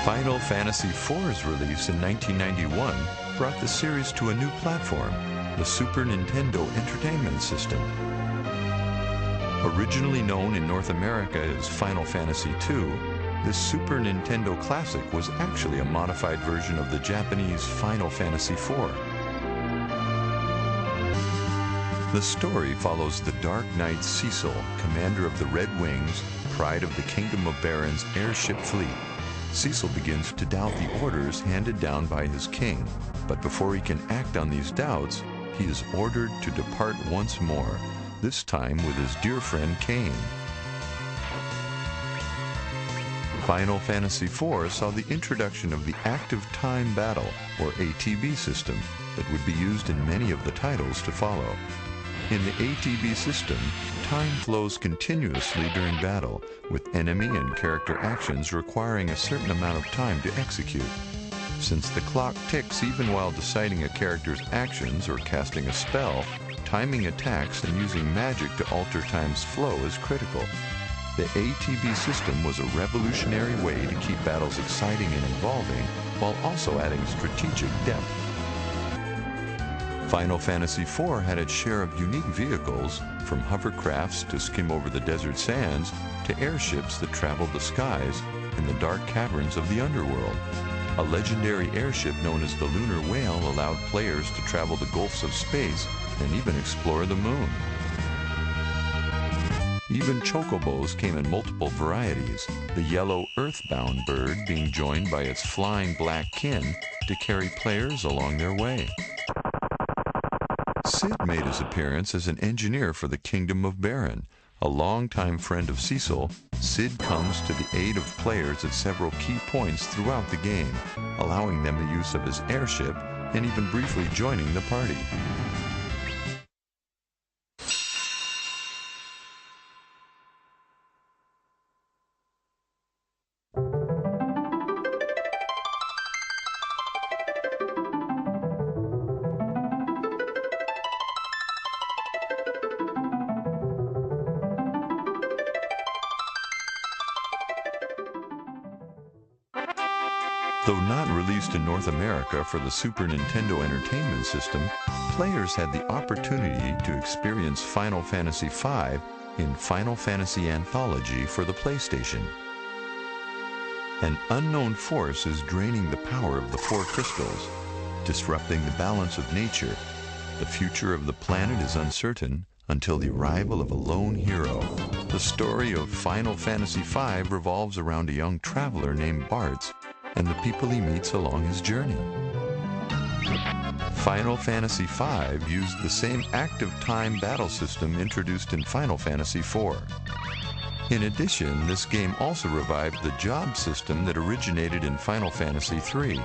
Final Fantasy IV's release in 1991 brought the series to a new platform, the Super Nintendo Entertainment System. Originally known in North America as Final Fantasy II, this Super Nintendo classic was actually a modified version of the Japanese Final Fantasy IV. The story follows the Dark Knight Cecil, commander of the Red Wings, pride of the Kingdom of Baron's airship fleet. Cecil begins to doubt the orders handed down by his king, but before he can act on these doubts, he is ordered to depart once more, this time with his dear friend Kain. Final Fantasy IV saw the introduction of the Active Time Battle, or ATB system, that would be used in many of the titles to follow. In the ATB system, time flows continuously during battle, with enemy and character actions requiring a certain amount of time to execute. Since the clock ticks even while deciding a character's actions or casting a spell, timing attacks and using magic to alter time's flow is critical. The ATB system was a revolutionary way to keep battles exciting and involving, while also adding strategic depth. Final Fantasy IV had its share of unique vehicles, from hovercrafts to skim over the desert sands, to airships that traveled the skies in the dark caverns of the underworld. A legendary airship known as the Lunar Whale allowed players to travel the gulfs of space and even explore the moon. Even chocobos came in multiple varieties, the yellow earthbound bird being joined by its flying black kin to carry players along their way. Cid made his appearance as an engineer for the Kingdom of Baron. A longtime friend of Cecil, Cid comes to the aid of players at several key points throughout the game, allowing them the use of his airship and even briefly joining the party. Though not released in North America for the Super Nintendo Entertainment System, players had the opportunity to experience Final Fantasy V in Final Fantasy Anthology for the PlayStation. An unknown force is draining the power of the four crystals, disrupting the balance of nature. The future of the planet is uncertain until the arrival of a lone hero. The story of Final Fantasy V revolves around a young traveler named Bartz and the people he meets along his journey. Final Fantasy V used the same active time battle system introduced in Final Fantasy IV. In addition, this game also revived the job system that originated in Final Fantasy III.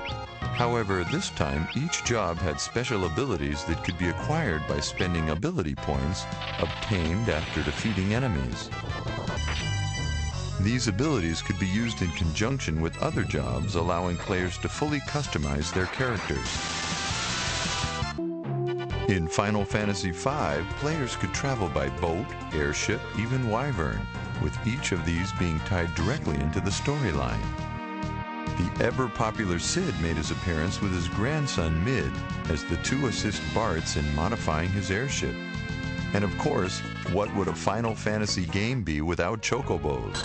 However, this time each job had special abilities that could be acquired by spending ability points obtained after defeating enemies. These abilities could be used in conjunction with other jobs, allowing players to fully customize their characters. In Final Fantasy V, players could travel by boat, airship, even wyvern, with each of these being tied directly into the storyline. The ever-popular Cid made his appearance with his grandson Mid, as the two assist Bartz in modifying his airship. And of course, what would a Final Fantasy game be without chocobos?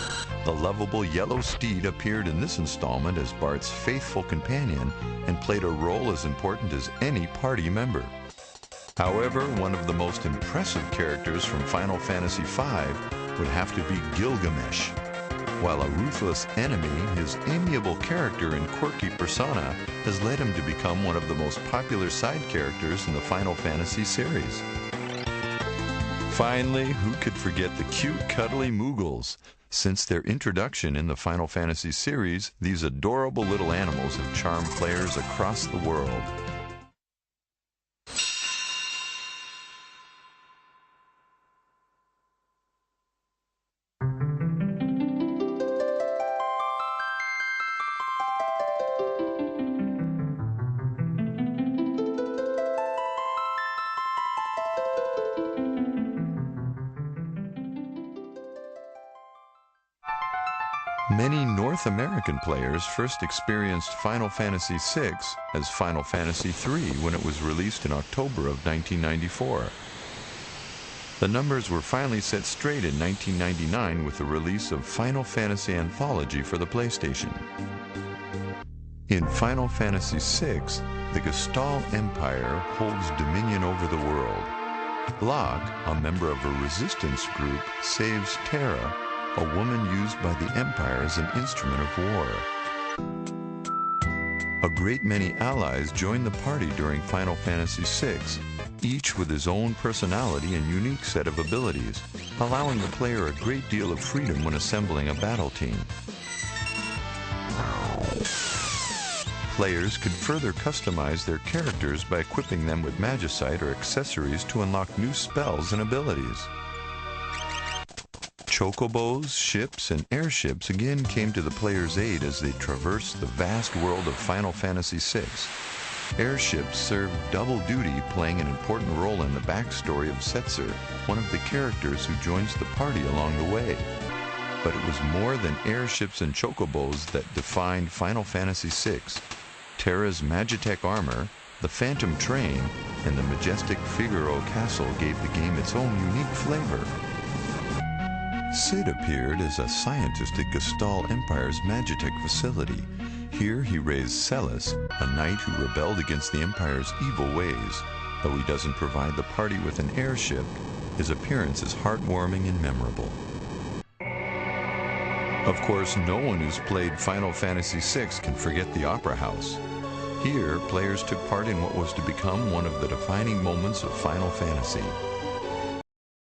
The lovable yellow steed appeared in this installment as Bart's faithful companion and played a role as important as any party member. However, one of the most impressive characters from Final Fantasy V would have to be Gilgamesh. While a ruthless enemy, his amiable character and quirky persona has led him to become one of the most popular side characters in the Final Fantasy series. Finally, who could forget the cute, cuddly Moogles? Since their introduction in the Final Fantasy series, these adorable little animals have charmed players across the world. Many North American players first experienced Final Fantasy VI as Final Fantasy III when it was released in October of 1994. The numbers were finally set straight in 1999 with the release of Final Fantasy Anthology for the PlayStation. In Final Fantasy VI, the Gestahl Empire holds dominion over the world. Locke, a member of a resistance group, saves Terra, a woman used by the Empire as an instrument of war. A great many allies join the party during Final Fantasy VI, each with his own personality and unique set of abilities, allowing the player a great deal of freedom when assembling a battle team. Players could further customize their characters by equipping them with magicite or accessories to unlock new spells and abilities. Chocobos, ships, and airships again came to the player's aid as they traversed the vast world of Final Fantasy VI. Airships served double duty, playing an important role in the backstory of Setzer, one of the characters who joins the party along the way. But it was more than airships and chocobos that defined Final Fantasy VI. Terra's Magitech armor, the Phantom Train, and the majestic Figaro Castle gave the game its own unique flavor. Cid appeared as a scientist at Gestahl Empire's Magitech facility. Here he raised Celes, a knight who rebelled against the Empire's evil ways. Though he doesn't provide the party with an airship, his appearance is heartwarming and memorable. Of course, no one who's played Final Fantasy VI can forget the Opera House. Here, players took part in what was to become one of the defining moments of Final Fantasy,